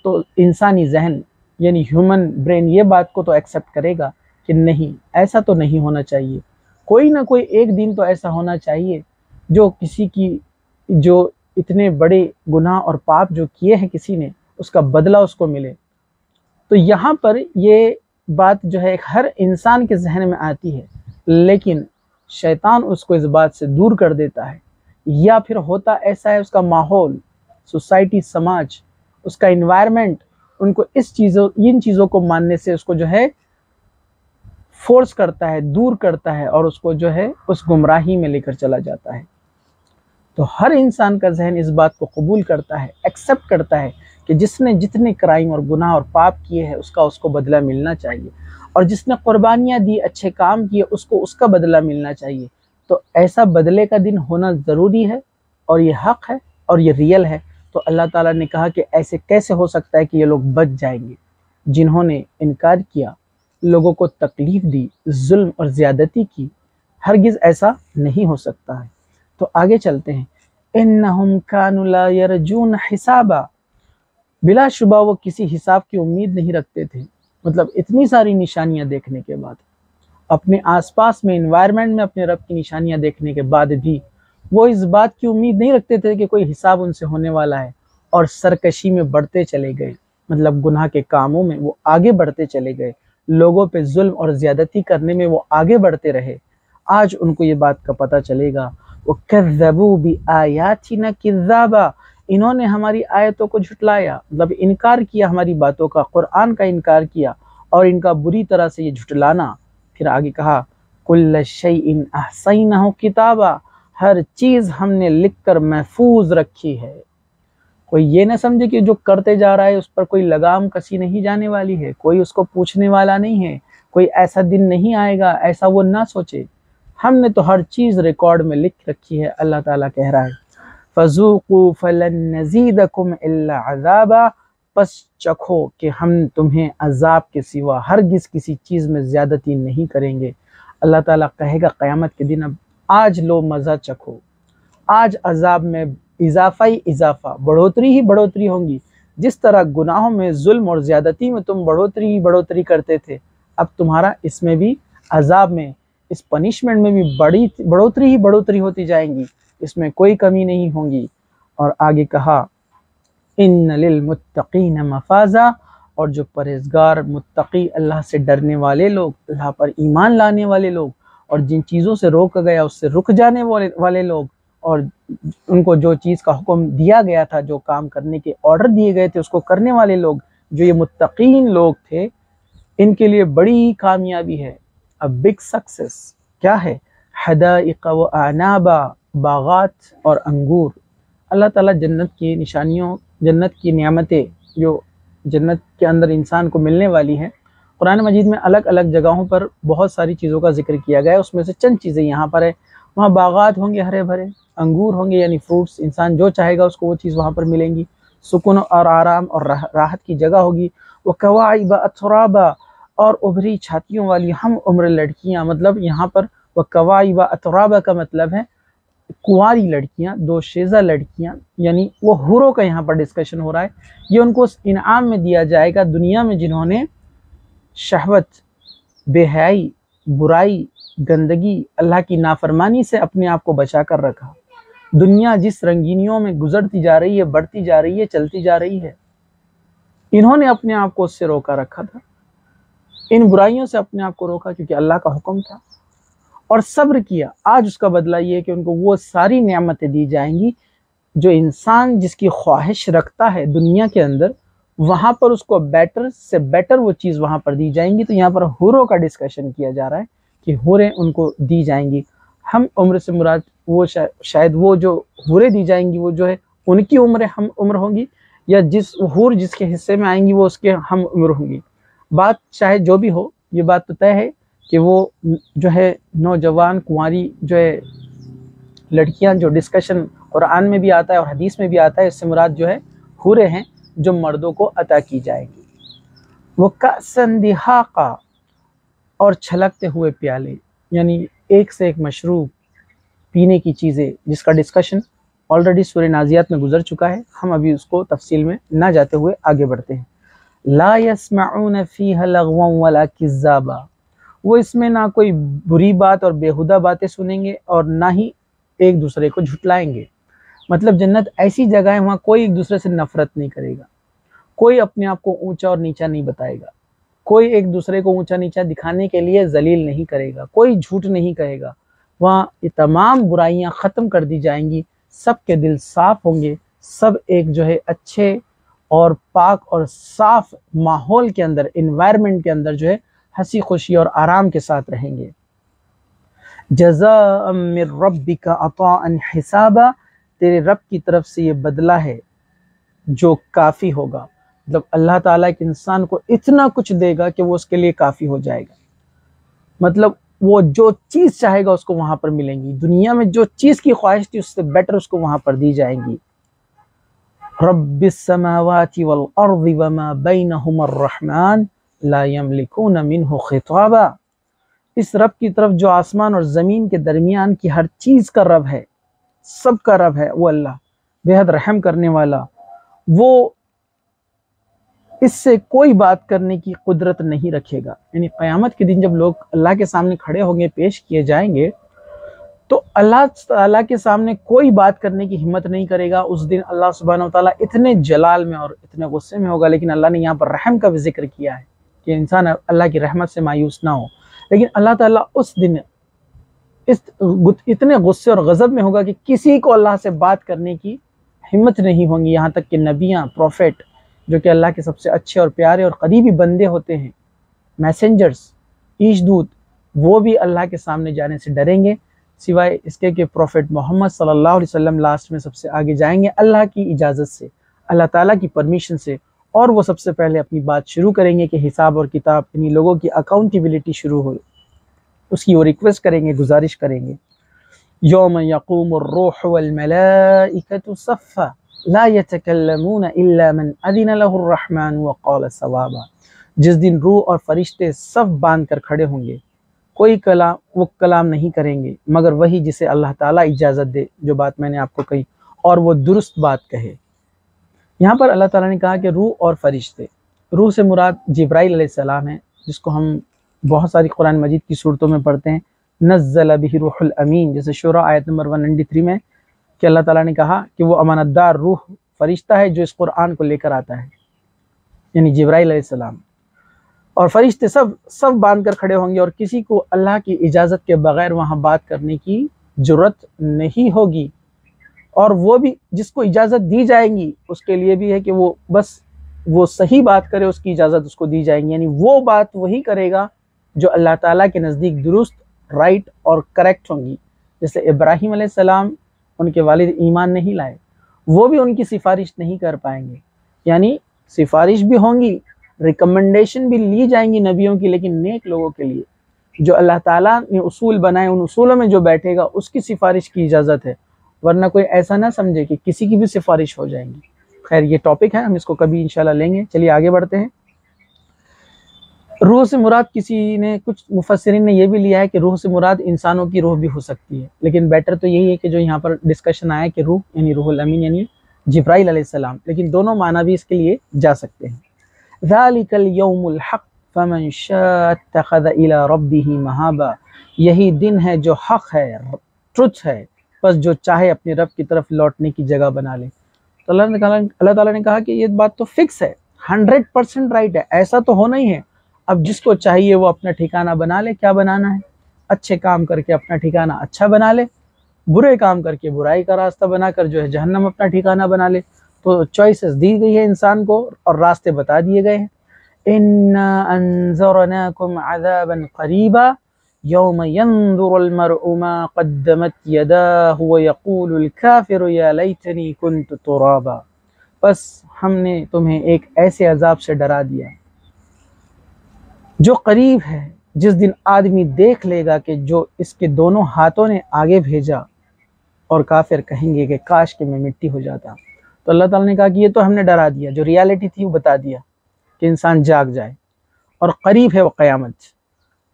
تو انسانی ذہن یعنی ہیومن برین یہ بات کو تو ایکسیپٹ کرے گا کہ نہیں، ایسا تو نہیں ہونا چاہیے، کوئی نہ کوئی ایک دن تو ایسا ہونا چاہیے جو کسی کی جو اتنے بڑے گناہ اور پاپ جو کیے ہیں کسی نے، اس کا بدلہ اس کو ملے۔ تو یہاں پر یہ بات جو ہے ہر انسان کے ذہن میں آتی ہے، لیکن شیطان اس کو اس بات سے دور کر دیتا ہے، یا پھر ہوتا ایسا ہے اس کا ماحول، سوسائٹی، سماج، اس کا انوائرمنٹ ان کو ان چیزوں کو ماننے سے اس کو جو ہے فورس کرتا ہے، دور کرتا ہے، اور اس کو جو ہے اس گمراہی میں لے کر چلا جاتا ہے۔ تو ہر انسان کا ذہن اس بات کو قبول کرتا ہے، ایکسیپٹ کرتا ہے کہ جس نے جتنے کرائم اور گناہ اور پاپ کیے ہیں اس کو بدلہ ملنا چاہیے، اور جس نے قربانیاں دی، اچھے کام کیے، اس کا بدلہ ملنا چاہیے۔ تو ایسا بدلے کا دن ہونا ضروری ہے، اور یہ حق ہے، اور یہ ریئل ہے۔ تو اللہ تعالیٰ نے کہا کہ ایسے کیسے ہو سکتا ہے کہ یہ لوگ بچ جائیں گے جنہوں نے انکار کیا، لوگوں کو تکلیف دی، ظلم اور زیادتی کی؟ ہرگز ایسا نہیں ہو سکتا ہے۔ تو آگے چلتے ہیں، انہم کانوا لا یرجون حسابا، بلا شبہ وہ کسی حساب کی امید نہیں رکھتے تھے۔ مطلب اتنی ساری نشانیاں دیکھنے کے بعد، اپنے آس پاس میں انوائرمنٹ میں اپنے رب کی نشانیاں دیکھنے کے بعد بھی وہ اس بات کی امید نہیں رکھتے تھے کہ کوئی حساب ان سے ہونے والا ہے، اور سرکشی میں بڑھتے چلے گئے، مطلب گناہ کے کاموں میں وہ آگے بڑھتے چلے گئے، لوگوں پہ ظلم اور زیادتی کرنے میں وہ آگے بڑھتے رہے۔ آج ان کو یہ بات کا پتہ چلے گا، وَكَذَّبُوا بِآيَاتِنَا كِذَّابًا، انہوں نے ہماری آیتوں کو جھٹلایا، مطلب انکار کیا ہماری باتوں کا، قرآن کا انکار کیا، اور ان کا بری طرح سے یہ جھٹلانا۔ پھر آگے کہا كُلَّ شَيْءٍ أَحْصَيْنَاهُ كِتَابًا، ہر چیز ہم نے لکھ کر محفوظ رکھی ہے۔ کوئی یہ نہ سمجھے کہ جو کرتے جا رہا ہے اس پر کوئی لگام کسی نہیں جانے والی ہے، کوئی اس کو پوچھنے والا نہیں ہے، کوئی ایسا دن نہیں آئے گا، ایسا وہ نہ سوچے۔ ہم نے تو ہر چیز ریکارڈ میں لکھ رکھی ہے۔ اللہ تعالیٰ کہہ رہا ہے فَذُوقُوا فَلَن نَّزِيدَكُمْ إِلَّا عَذَابًا، پس چکھو کہ ہم تمہیں عذاب کے سوا ہرگز کسی چیز میں زیادتی نہیں کریں گے۔ اللہ تعالیٰ کہے گا قیامت کے دن، اب آج لو مزہ چکھو، آج عذاب میں اضافہ ہی اضافہ، بڑھوتری ہی بڑھوتری ہوں گی۔ جس طرح گناہوں میں، ظلم اور زیادتی میں تم بڑھوتری ہی بڑھوتری کرتے تھے، اب تمہارا اس میں بھی عذاب میں، اس پنشمنٹ میں بھی بڑھوتری ہی بڑھوتری ہوتی جائیں گی، اس میں کوئی کمی نہیں ہوں گی۔ اور آگے کہا ان للمتقین مفازا، اور جو پرہیزگار، متقی، اللہ سے ڈرنے والے لوگ، اللہ پر ایمان لانے والے لوگ، اور جن چیزوں سے روکا گیا اس سے رک جانے والے لوگ، اور ان کو جو چیز کا حکم دیا گیا تھا، جو کام کرنے کے آرڈر دیے گئے تھے اس کو کرنے والے لوگ، جو یہ متقین لوگ تھے، ان کے لیے بڑی کامیابی ہے، ا بگ سکسس۔ کیا ہے؟ حدائق و اعنابا، باغات اور انگور۔ اللہ تعالیٰ جنت کی نشانیوں، جنت کی نعمتیں جو جنت کے اندر انسان کو ملنے والی ہیں، قرآن مجید میں الگ الگ جگہوں پر بہت ساری چیزوں کا ذکر کیا گیا ہے، اس میں سے چند چیزیں یہاں پر ہے۔ وہاں باغات ہوں گے ہرے بھرے، انگور ہوں گے یعنی فروٹس، انسان جو چاہے گا اس کو وہ چیز وہاں پر ملیں گی، سکون اور آرام اور راحت کی جگہ ہوگی۔ وَكَوَاعِبَ أَتْرَابًا، اور ابھری چھاتیوں والی ہم عمر لڑکیاں، مطلب یہاں پر وَكَوَاعِبَ أَتْرَابًا کا مطلب ہے کنواری لڑکیاں، دو شیزہ لڑکیاں، یعنی وہ حوروں کا یہاں پر ڈسکشن ہو رہا ہے۔ یہ ان کو انعام میں دیا جائے گا دنیا میں جنہوں نے شہوت، بے حیائی، برائی، گندگی، اللہ کی نافرمانی سے اپنے آپ کو بچا کر رکھا۔ دنیا جس رنگینیوں میں گزرتی جا رہی ہے، بڑھتی جا رہی ہے، چلتی جا رہی ہے، انہوں نے اپنے آپ کو اس سے روکا رکھا تھا، ان برائیوں سے اپنے آپ کو روکا کیونکہ اللہ کا حکم تھا، اور صبر کیا۔ آج اس کا بدلہ یہ ہے کہ ان کو وہ ساری نعمتیں دی جائیں گی جو انسان جس کی خواہش رکھتا ہے دنیا کے اندر، وہاں پر اس کو بیٹر سے بیٹر وہ چیز وہاں پر دی جائیں گی۔ تو یہاں پر حوروں کا ڈسکشن کیا جا رہا ہے کہ حوریں ان کو دی جائیں گی۔ ہم عمر سے مراد وہ شاید وہ جو حوریں دی جائیں گی وہ جو ہے ان کی عمریں ہم عمر ہوں گی، یا جس حور جس کے حصے میں آئیں گی وہ اس کے ہم عمر ہوں گی۔ بات چاہے جو بھی ہو، یہ بات تو طے ہے کہ وہ جو ہے نوجوان کنواری جو ہے لڑکیاں، جو ڈسکشن قرآن میں بھی آتا ہے اور حدیث میں بھی آتا ہے، اس سے مراد جو ہے حوریں ہیں۔ جو مردوں کو عطا کی جائیں گی۔ وہ کأسن دہاقا، اور چھلکتے ہوئے پیالے، یعنی ایک سے ایک مشروب پینے کی چیزیں، جس کا ڈسکشن آلریڈی سورہ نازیات میں گزر چکا ہے، ہم ابھی اس کو تفصیل میں نہ جاتے ہوئے آگے بڑھتے ہیں۔ لا يسمعون فيها لغوا ولا كذابا، وہ اس میں نہ کوئی بری بات اور بیہودہ باتیں سنیں گے اور نہ ہی ایک دوسرے کو جھٹلائیں گے۔ مطلب جنت ایسی جگہ ہے وہاں کوئی ایک دوسرے سے نفرت نہیں کرے گا، کوئی اپنے آپ کو اونچا اور نیچا نہیں بتائے گا، کوئی ایک دوسرے کو اونچا نیچا دکھانے کے لیے ذلیل نہیں کرے گا، کوئی جھوٹ نہیں کہے گا۔ وہاں یہ تمام برائیاں ختم کر دی جائیں گی، سب کے دل صاف ہوں گے، سب ایک جو ہے اچھے اور پاک اور صاف ماحول کے اندر، انوائرمنٹ کے اندر جو ہے ہنسی خوشی اور آرام کے ساتھ رہیں گے۔ جزاء من ربک عطاء حسابا، تیرے رب کی طرف سے یہ بدلہ ہے جو کافی ہوگا۔ مطلب اللہ تعالیٰ ایک انسان کو اتنا کچھ دے گا کہ وہ اس کے لیے کافی ہو جائے گا۔ مطلب وہ جو چیز چاہے گا اس کو وہاں پر ملیں گی، دنیا میں جو چیز کی خواہش تھی اس سے بیٹر اس کو وہاں پر دی جائیں گی۔ رب السماوات والارض وما بینہما الرحمن لا یملکون منہ خطابا، اس رب کی طرف جو آسمان اور زمین کے درمیان کی ہر چیز کا رب ہے، سب کا رب ہے وہ اللہ، بے حد رحم کرنے والا، وہ اس سے کوئی بات کرنے کی قدرت نہیں رکھے گا۔ یعنی قیامت کے دن جب لوگ اللہ کے سامنے کھڑے ہوں گے، پیش کیے جائیں گے، تو اللہ تعالیٰ کے سامنے کوئی بات کرنے کی ہمت نہیں کرے گا۔ اس دن اللہ سبحانہ و تعالیٰ اتنے جلال میں اور اتنے غصے میں ہوگا، لیکن اللہ نے یہاں پر رحم کا بھی ذکر کیا ہے کہ انسان اللہ کی رحمت سے مایوس نہ ہو۔ لیکن اللہ تعالیٰ اس دن اتنے غصے اور غضب میں ہوگا کہ کسی کو اللہ سے بات کرنے کی ہمت نہیں ہوں گی، یہاں تک کہ نبیاں، پروفیٹ، جو کہ اللہ کے سب سے اچھے اور پیارے اور قریبی بندے ہوتے ہیں، میسنجرز، عیش دود، وہ بھی اللہ کے سامنے جانے سے ڈریں گے، سوائے اس کے کہ پروفیٹ محمد صلی اللہ علیہ وسلم لاسٹ میں سب سے آگے جائیں گے اللہ کی اجازت سے، اللہ تعالیٰ کی پرمیشن سے، اور وہ سب سے پہلے اپنی بات شروع کریں گے کہ حساب اور کتاب، یعنی لوگوں کی اکاؤنٹیبلٹی شروع ہو، اس کی وہ ریکویسٹ کریں گے، گزارش کریں گے۔ یوم یقوم الروح والملائکۃ صفا لا يتکلمون الا من اذن له الرحمن وقال صوابا، جس دن روح اور فرشتے صف باندھ کر کھڑے ہوں گے، کوئی وہ کلام نہیں کریں گے مگر وہی جسے اللہ تعالیٰ اجازت دے، جو بات میں نے آپ کو کہی، اور وہ درست بات کہے۔ یہاں پر اللہ تعالیٰ نے کہا کہ روح اور فرشتے، روح سے مراد جبرائیل علیہ السلام ہے، جس کو ہم بہت ساری قرآن مجید کی صورتوں میں پڑھتے ہیں، نزل بہ روح الامین، جیسے شورہ آیت نمبر 193 میں کہ اللہ تعالیٰ نے کہا کہ وہ امانت دار روح فرشتہ ہے جو اس قرآن کو لے کر آتا ہے، یعنی جبرائیل علیہ السلام، اور فرشتے سب باندھ کر کھڑے ہوں گے، اور کسی کو اللہ کی اجازت کے بغیر وہاں بات کرنے کی جرت نہیں ہوگی، اور وہ بھی جس کو اجازت دی جائیں گی اس کے لیے بھی ہے کہ وہ بس وہ صحیح بات کرے، اس کی اجازت اس کو دی جائیں گی، یعنی وہ بات وہی کرے گا جو اللہ تعالیٰ کے نزدیک درست، رائٹ اور کریکٹ ہوں گی۔ جیسے ابراہیم علیہ السلام، ان کے والد ایمان نہیں لائے، وہ بھی ان کی سفارش نہیں کر پائیں گے، یعنی سفارش بھی ہوں گی، ریکمنڈیشن بھی لی جائیں گی نبیوں کی، لیکن نیک لوگوں کے لیے جو اللہ تعالیٰ نے اصول بنائے، ان اصولوں میں جو بیٹھے گا اس کی سفارش کی اجازت ہے، ورنہ کوئی ایسا نہ سمجھے کہ کسی کی بھی سفارش ہو جائیں گی۔ خیر یہ ٹاپک ہے، ہم اس کو کبھی انشاءاللہ لیں گے۔ چلیے آگے بڑھتے ہیں۔ روح سے مراد، کچھ مفسرین نے یہ بھی لیا ہے کہ روح سے مراد انسانوں کی روح بھی ہو سکتی ہے، لیکن بیٹر تو یہی ہے کہ جو یہاں پر ڈسکشن آیا کہ روح یعنی روح الامین یعنی جبرائیل علیہ السلام، لیکن دونوں معنی بھی اس کے لیے جا سکتے ہیں۔ ذالک الیوم الحق فمن شاء اتخذ الی ربہ مآبا، یہی دن ہے جو حق ہے، ٹروتھ ہے، بس جو چاہے اپنے رب کی طرف لوٹنے کی جگہ بنا لے۔ تو اللہ تعالیٰ نے کہا کہ یہ بات تو فکس ہے، 100% رائٹ ہے، ایسا تو ہونا ہی ہے۔ اب جس کو چاہیے وہ اپنا ٹھکانہ بنا لے، کیا بنانا ہے؟ اچھے کام کر کے اپنا ٹھکانہ اچھا بنا لے، برے کام کر کے برائی کا راستہ بنا کر جو ہے جہنم اپنا ٹھکانہ بنا لے۔ تو چوائسز دی گئی ہے انسان کو اور راستے بتا دیے گئے ہیں۔ اِنَّا أَنذَرْنَاكُمْ عَذَابًا قَرِيبًا يَوْمَ يَنظُرُ الْمَرْءُ مَا قَدَّمَتْ يَدَاهُ وَيَقُولُ الْكَافِرُ يَا لَيْتَنِي كُنْتُ تُرَابًا، بس ہم نے تمہیں ایک ایسے عذاب سے ڈرا دیا جو قریب ہے، جس دن آدمی دیکھ لے گا کہ جو اس کے دونوں ہاتھوں نے آگے بھیجا، اور کافر کہیں گے کہ کاش کہ میں مٹی ہو جاتا۔ تو اللہ تعالیٰ نے کہا کہ یہ تو ہم نے ڈرا دیا، جو ریالٹی تھی وہ بتا دیا کہ انسان جاگ جائے، اور قریب ہے وہ قیامت،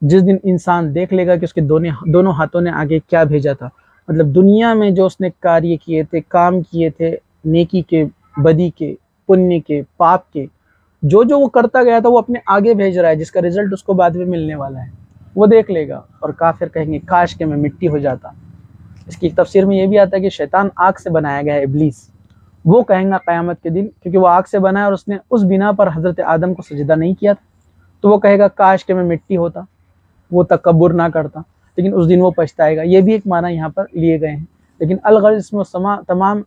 جس دن انسان دیکھ لے گا کہ اس کے دونوں ہاتھوں نے آگے کیا بھیجا تھا۔ مطلب دنیا میں جو اس نے کاریہ کیے تھے، کام کیے تھے، نیکی کے، بدی کے، پنیہ کے، پاپ کے، جو وہ کرتا گیا تھا وہ اپنے آگے بھیج رہا ہے، جس کا رزلٹ اس کو بعد میں ملنے والا ہے، وہ دیکھ لے گا۔ اور کافر کہیں گے کاش کہ میں مٹی ہو جاتا۔ اس کی تفسیر میں یہ بھی آتا ہے کہ شیطان آگ سے بنایا گیا ہے، ابلیس، وہ کہیں گا قیامت کے دن، کیونکہ وہ آگ سے بنا ہے اور اس نے اس بنا پر حضرت آدم کو سجدہ نہیں کیا تھا، تو وہ کہے گا کاش کہ میں مٹی ہوتا، وہ تکبر نہ کرتا، لیکن اس دن وہ پچھتائے گا۔ یہ بھی ایک معنی یہاں پر لیے گئے ہیں، لیکن الغرض اس میں تمام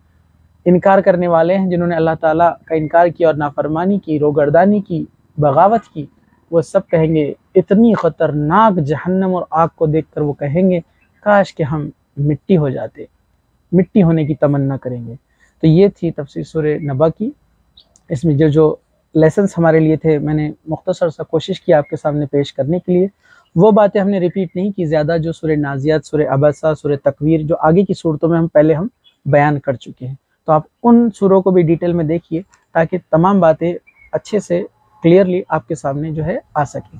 انکار کرنے والے ہیں، جنہوں نے اللہ تعالیٰ کا انکار کیا اور نافرمانی کی، روگردانی کی، بغاوت کی، وہ سب کہیں گے اتنی خطرناک جہنم اور آگ کو دیکھ کر وہ کہیں گے کاش کہ ہم مٹی ہو جاتے، مٹی ہونے کی تمنا کریں گے۔ تو یہ تھی تفسیر سورہ نبا کی۔ اس میں جو لیسنس ہمارے لیے تھے، میں نے مختصر سا کوشش کی آپ کے سامنے پیش کرنے کے لیے۔ وہ باتیں ہم نے ریپیٹ نہیں کی زیادہ، جو سورہ نازیات، سورہ عبسہ، سورہ تکویر، جو آگے کی صورتوں میں ہم بیان کر چکے ہیں۔ تو آپ ان سوروں کو بھی ڈیٹیل میں دیکھیے تاکہ تمام باتیں اچھے سے کلیئرلی آپ کے سامنے آ سکیں۔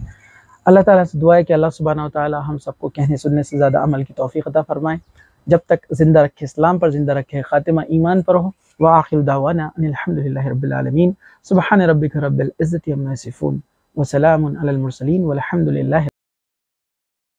اللہ تعالیٰ سے دعا ہے کہ اللہ سبحانہ و تعالیٰ ہم سب کو کہنے سننے سے زیادہ عمل کی توفیق عطا فرمائیں، جب تک زندہ رکھے اسلام پر زندہ رکھے، خاتمہ ایمان پر ہو۔ وآخر دعوانا ان الحمدللہ رب العالمین، سبحان ربک رب العزت عما یصفون، وسلام علی المرسلین، والحمدللہ